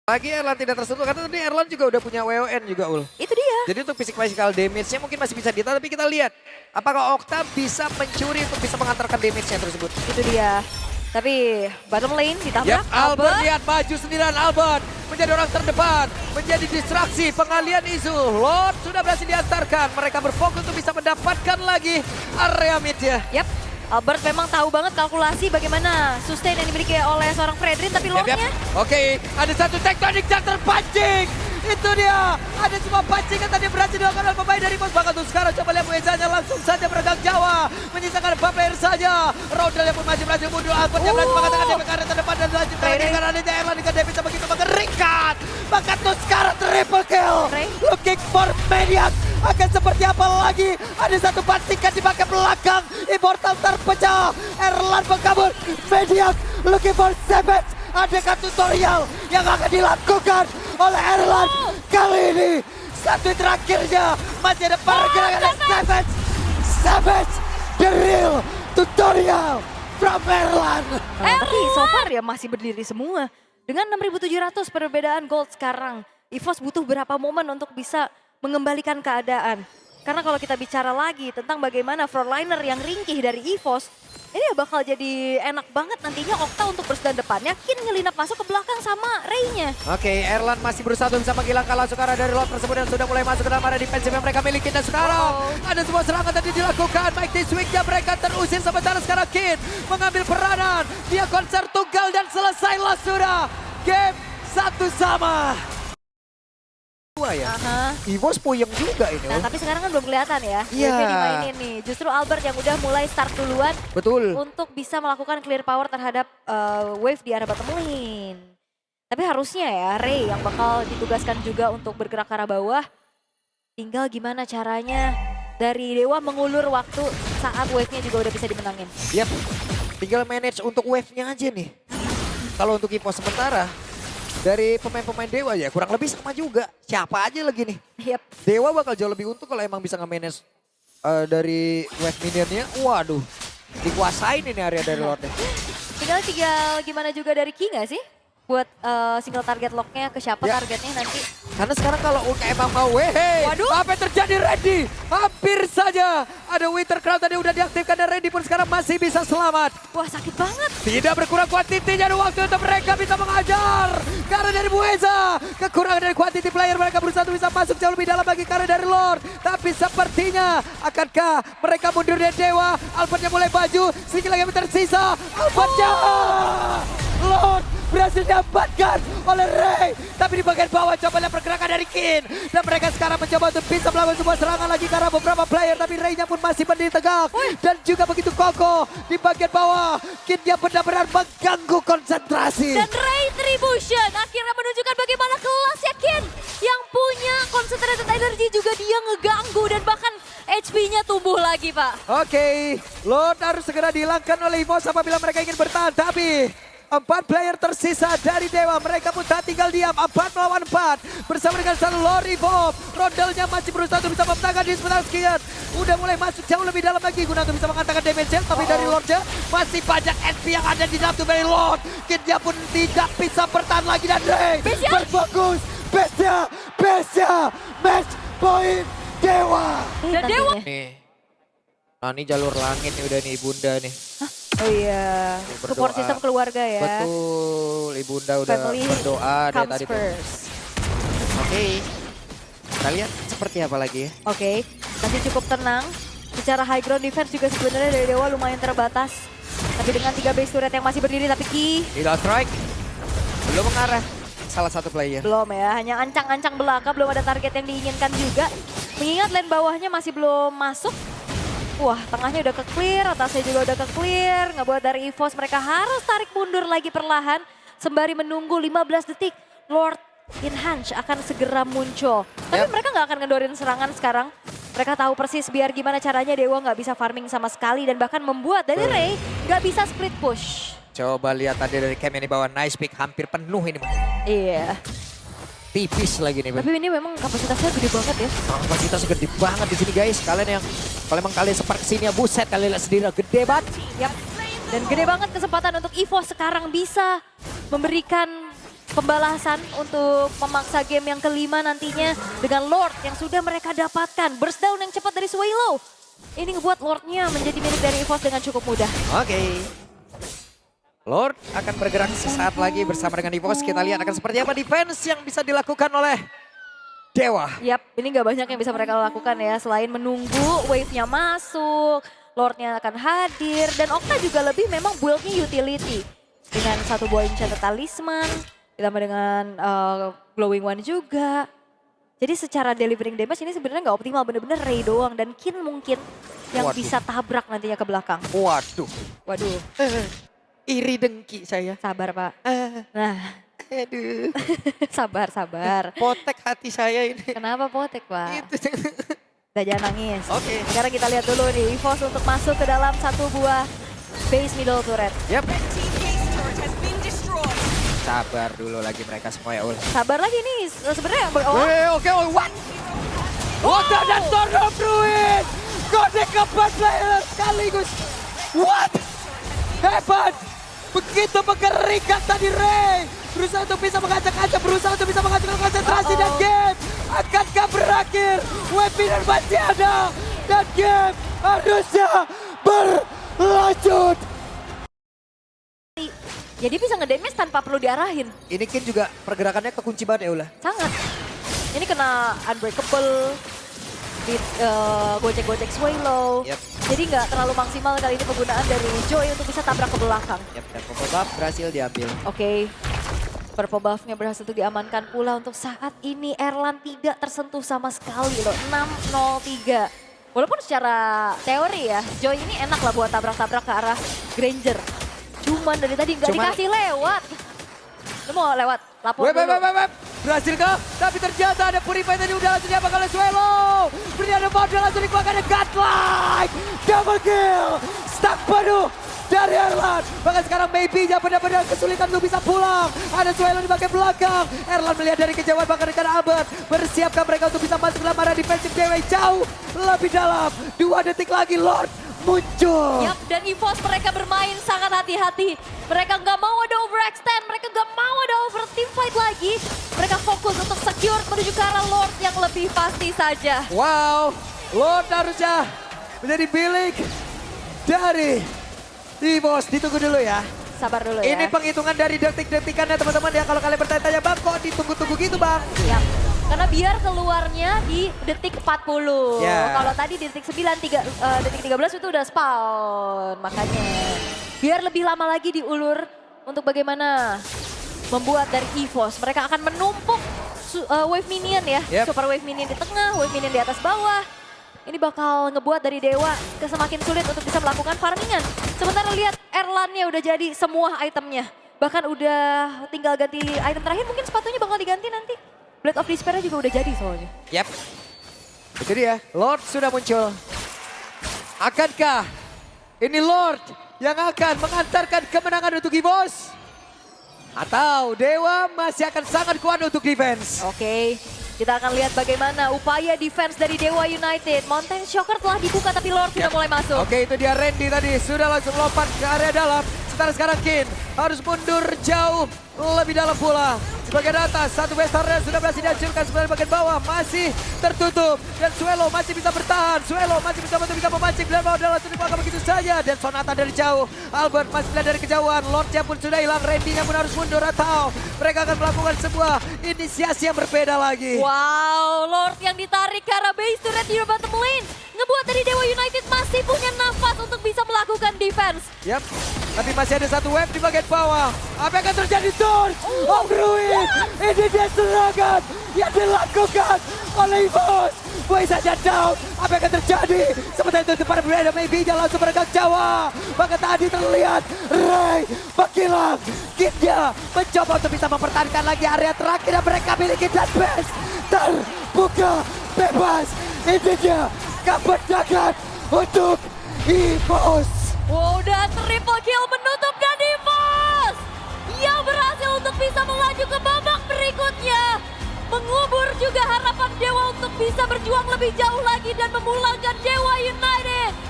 Lagi Erlan tidak tersentuh karena tadi Erlan juga udah punya WON juga Ul. Itu dia. Jadi untuk physical damage-nya mungkin masih bisa ditahan, tapi kita lihat apakah Okta bisa mencuri untuk bisa mengantarkan damage-nya tersebut. Itu dia. Tapi bottom lane ditabrak. Yap, Albert lihat maju sendirian. Albert menjadi orang terdepan, menjadi distraksi pengalian isu. Lord sudah berhasil diantarkan, mereka berfokus untuk bisa mendapatkan lagi area mid-nya. Yap, Albert memang tahu banget kalkulasi bagaimana sustain yang dimiliki oleh seorang Fredrin, tapi Yap, yap. Lordnya Oke, ada satu tektonik yang terpancing. Itu dia, ada semua pancingan tadi berhasil dilakukan oleh pemain dari Bos. Bahkan tuh sekarang coba lihat Muezanya langsung saja meregang Jawa. Menyisakan 4 player saja. Rodel yang pun masih berhasil mundur. Albert yang berhasil mengatakan DP ke arah terdepan dan lanjutkan lagi karena ada Erlan dengan DP begitu mengerikan. Bahkan tuh sekarang triple kill. Looking for Maniac. Akan seperti apa lagi? Ada satu pancingan di bagian belakang. Immortal terpecah. Erlan mengkabur. Maniac looking for Savage. Adakah tutorial yang akan dilakukan oleh Erlan kali ini? Satu terakhirnya masih ada pergerakan dari Savage. Savage, the real tutorial from Erlan. tapi so far ya masih berdiri semua. Dengan 6.700 perbedaan gold sekarang, EVOS butuh berapa momen untuk bisa mengembalikan keadaan. Karena kalau kita bicara lagi tentang bagaimana frontliner yang ringkih dari EVOS, ini ya bakal jadi enak banget nantinya Okta untuk bersedan depannya. Kin ngelinap masuk ke belakang sama Ray-nya. Oke, Erlan masih berusaha untuk bisa menghilangkan langsung arah dari Lord tersebut dan sudah mulai masuk ke dalam area defensif yang mereka miliki. Dan sekarang ada sebuah serangan tadi dilakukan. Baik di swing-nya mereka terusir sementara sekarang Kin mengambil peranan. Dia konser tunggal dan selesailah sudah. Game 1-sama. Dua ya. EVOS puyeng juga ini. Nah tapi sekarang kan belum kelihatan ya. Iya. Wave-nya dimainin nih. Justru Albert yang udah mulai start duluan. Betul. Untuk bisa melakukan clear power terhadap wave di arah bottom lane. Tapi harusnya ya Ray yang bakal ditugaskan juga untuk bergerak ke arah bawah. Tinggal gimana caranya dari Dewa mengulur waktu saat wave-nya juga udah bisa dimenangin. Yap, tinggal manage untuk wave-nya aja nih. Kalau untuk EVOS sementara, dari pemain-pemain Dewa ya kurang lebih sama juga. Siapa aja lagi nih. Yap. Dewa bakal jauh lebih untung kalau emang bisa nge-manage dari wave minionnya. Waduh, dikuasain ini area dari Lordnya. Tinggal gimana juga dari Ki nggak sih? Buat single target locknya ke siapa Ya. targetnya nanti. Karena sekarang kalau emang mau Waduh. apa yang terjadi Randy? Hampir saja ada Winter Crown tadi udah diaktifkan dan Randy pun sekarang masih bisa selamat. Wah sakit banget. Tidak berkurang kuantitinya ada waktu untuk mereka bisa mengajar. Karena dari Mueza, kekurangan dari kuantiti player mereka berusaha untuk bisa masuk jauh lebih dalam lagi karena dari Lord. Tapi sepertinya akankah mereka mundur dari Dewa? Albertnya mulai maju, sedikit lagi yang tersisa. Albertnya! Lord berhasil didapatkan oleh Ray. Tapi di bagian bawah coba lihat pergerakan dari Kin. Dan mereka sekarang mencoba untuk bisa melakukan sebuah serangan lagi karena beberapa player. Tapi Ray-nya pun masih berdiri tegak. Dan juga begitu kokoh di bagian bawah. Kin-nya benar-benar mengganggu konsentrasi. Dan Retribution akhirnya menunjukkan bagaimana kelasnya Kin. Yang punya concentrated energy juga dia ngeganggu dan bahkan HP-nya tumbuh lagi Pak. Oke, Lord harus segera dihilangkan oleh EVOS apabila mereka ingin bertahan. Tapi 4 player tersisa dari Dewa. Mereka pun tak tinggal diam. 4 melawan 4. Bersama dengan selalu Lord Evolve. Rodelnya masih berusaha untuk bisa memenangkan di sebelah sekian. Udah mulai masuk jauh lebih dalam lagi. Guna untuk bisa mengatakan damage. Tapi dari Lordnya masih banyak SP yang ada di dalam tubuh dari Lord. Kidnya pun tidak bisa bertahan lagi. Dan Ray berfokus. Best-nya. Match point Dewa. Dan Dewa. Nih. Nah ini jalur langit nih udah nih Ibunda nih. Oh iya, support Berdoa. sistem keluarga ya. Betul, Ibunda udah Family berdoa dari comes tadi tuh. first. Oke, kita lihat seperti apa lagi ya. Oke, masih cukup tenang. Secara high ground defense juga sebenarnya dari Dewa lumayan terbatas. Tapi dengan 3 base turret yang masih berdiri tapi Ki Tidak strike, belum mengarah salah satu player. belum ya, hanya ancang-ancang belaka, belum ada target yang diinginkan juga. Mengingat lane bawahnya masih belum masuk. Wah, tengahnya udah ke-clear, atasnya juga udah ke-clear. Ngebuat dari EVOS mereka harus tarik mundur lagi perlahan. Sembari menunggu 15 detik. Lord Enhance akan segera muncul. Tapi mereka nggak akan ngendorin serangan sekarang. Mereka tahu persis biar gimana caranya Dewa nggak bisa farming sama sekali. Dan bahkan membuat dari Ray nggak bisa split push. Coba lihat tadi dari camp yang di bawah, nice pick, hampir penuh ini. Iya. Tipis lagi nih. Tapi ini memang kapasitasnya gede banget ya. Kapasitas gede banget di sini guys. Kalian yang kalau emang kalian sempat kesini ya buset, kalian lihat sendiri gede banget. Yap. Dan gede banget kesempatan untuk EVOS sekarang bisa memberikan pembalasan untuk memaksa game yang kelima nantinya dengan Lord yang sudah mereka dapatkan. Burst down yang cepat dari Swallow. Ini ngebuat Lordnya menjadi milik dari EVOS dengan cukup mudah. Oke. Lord akan bergerak sesaat lagi bersama dengan EVOS. Kita lihat akan seperti apa defense yang bisa dilakukan oleh Dewa. Yap, ini gak banyak yang bisa mereka lakukan ya. Selain menunggu wave-nya masuk, Lordnya akan hadir. Dan Okta juga lebih memang build-nya utility. Dengan satu buah Enchanted Talisman, ditambah dengan Glowing One juga. Jadi secara delivering damage ini sebenarnya gak optimal. Bener-bener Ray doang dan Kin mungkin yang bisa tabrak nantinya ke belakang. Waduh. Waduh. Iri dengki saya. Sabar Pak. Nah. Aduh. Sabar. Potek hati saya ini. Kenapa potek Pak? Itu. Udah jangan nangis. Oke. Sekarang kita lihat dulu nih EVOS untuk masuk ke dalam satu buah base middle turret. Yap. Sabar dulu lagi mereka semua ya Ul. Sabar lagi nih sebenarnya. Oke, what? Water dan Torno Fruit. Kode keempat player sekaligus. What? Hebat. Begitu mengerikan tadi Ray. Berusaha untuk bisa mengacak-acak, berusaha untuk bisa mengacak konsentrasi dan game. Akankah berakhir? Webinar masih ada. Dan game harusnya berlanjut. Jadi bisa ngedamage tanpa perlu diarahin. Ini kan juga pergerakannya kekunci banget ya Ula. Sangat. Ini kena unbreakable. Gojek-gojek Swallow. Yep. Jadi nggak terlalu maksimal kali ini penggunaan dari Joy untuk bisa tabrak ke belakang. Yep, dan purple buff berhasil diambil. Oke. Purple buff-nya berhasil untuk diamankan pula untuk saat ini. Erlan tidak tersentuh sama sekali loh. 6-0-3. Walaupun secara teori ya, Joy ini enak lah buat tabrak-tabrak ke arah Granger. Cuman dari tadi nggak dikasih lewat. Lu mau lewat? Lapor dulu. Berhasil kah? Tapi ternyata ada Purify tadi udah langsung diapakan oleh Swallow. Beri ada modal langsung dikeluarkan ada Godlike. Double kill. Stuck penuh dari Erlan. Bahkan sekarang maybe-nya benar-benar kesulitan untuk bisa pulang. Ada Swallow di bagian belakang. Erlan melihat dari kejauhan bahkan dengan Albert. Bersiapkan mereka untuk bisa masuk dalam area defensif Dewa jauh lebih dalam. 2 detik lagi Lord muncul. Yap, dan EVOS mereka bermain sangat hati-hati. Mereka nggak mau ada overextend, mereka nggak mau ada over teamfight lagi. Mereka fokus untuk secure menuju ke arah Lord yang lebih pasti saja. Wow, Lord harusnya menjadi milik dari EVOS. Ditunggu dulu ya. Sabar dulu ya. Ini penghitungan dari detik-detikannya teman-teman ya. Kalau kalian bertanya-tanya bang kok ditunggu-tunggu gitu bang. Yap. Karena biar keluarnya di detik 40. Yeah. Kalau tadi di detik 9, detik 13 itu udah spawn. Makanya biar lebih lama lagi diulur untuk bagaimana membuat dari EVOS. Mereka akan menumpuk wave minion ya. Yep. Super wave minion di tengah, wave minion di atas bawah. Ini bakal ngebuat dari Dewa semakin sulit untuk bisa melakukan farmingan. Sementara lihat Erlannya udah jadi semua itemnya. Bahkan udah tinggal ganti item terakhir, mungkin sepatunya bakal diganti nanti. Blade of Despair juga udah jadi soalnya. Yap. Itu dia, Lord sudah muncul. Akankah ini Lord yang akan mengantarkan kemenangan untuk EVOS? Atau Dewa masih akan sangat kuat untuk defense? Oke, kita akan lihat bagaimana upaya defense dari Dewa United. Mountain Shocker telah dibuka tapi Lord sudah mulai masuk. Oke, itu dia Randy tadi sudah langsung lompat ke area dalam. Sekarang Kin harus mundur jauh lebih dalam pula. Sebagian atas, satu Western sudah berhasil dihancurkan, sebenarnya bagian bawah masih tertutup. Dan Swallow masih bisa bertahan, Swallow masih bisa memancing dan bawah dalam langsung dibuka begitu saja. Dan Sonata dari jauh, Albert masih melihat dari kejauhan, Lordnya pun sudah hilang, Randy-nya pun harus mundur atau mereka akan melakukan sebuah inisiasi yang berbeda lagi. Wow, Lord yang ditarik ke arah base turret di bottom lane. Ngebuat dari Dewa United masih punya nafas untuk bisa melakukan defense. Yap, tapi masih ada satu wave di bagian bawah. Apa yang akan terjadi? Torch of Ruin. Ini dia serangan yang dilakukan oleh EVOS. Boy saja down. Apa yang akan terjadi? Sementara itu depan berbeda, maybe-nya langsung meregang Jawa. Bahkan tadi terlihat Ray menghilang. Kitnya mencoba untuk bisa mempertahankan lagi area terakhir yang mereka miliki. Dan base terbuka bebas. Ini dia kemenangan untuk EVOS. Wow, dan triple kill menutup dan EVOS yang berhasil untuk bisa melaju ke babak berikutnya. Mengubur juga harapan Dewa untuk bisa berjuang lebih jauh lagi dan memulangkan Dewa United